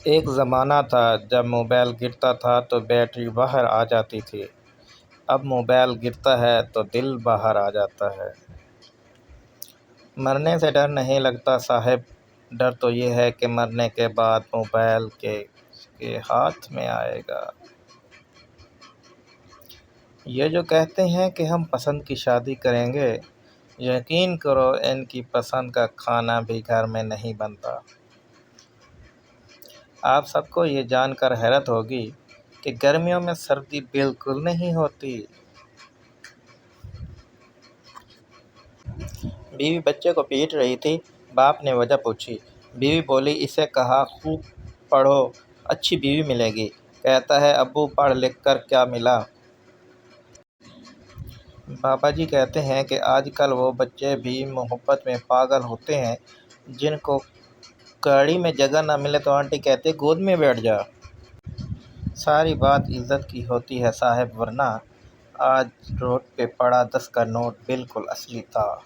एक ज़माना था जब मोबाइल गिरता था तो बैटरी बाहर आ जाती थी। अब मोबाइल गिरता है तो दिल बाहर आ जाता है। मरने से डर नहीं लगता साहब, डर तो ये है कि मरने के बाद मोबाइल के हाथ में आएगा। ये जो कहते हैं कि हम पसंद की शादी करेंगे, यकीन करो इनकी पसंद का खाना भी घर में नहीं बनता। आप सबको ये जानकर हैरत होगी कि गर्मियों में सर्दी बिल्कुल नहीं होती। बीवी बच्चे को पीट रही थी। बाप ने वजह पूछी। बीवी बोली, इसे कहा खूब पढ़ो, अच्छी बीवी मिलेगी। कहता है, अब्बू पढ़ लिख कर क्या मिला। बाबा जी कहते हैं कि आजकल वो बच्चे भी मोहब्बत में पागल होते हैं, जिनको गाड़ी में जगह ना मिले तो आंटी कहते गोद में बैठ जा। सारी बात इज्जत की होती है साहब, वरना आज रोड पे पड़ा 10 का नोट बिल्कुल असली था।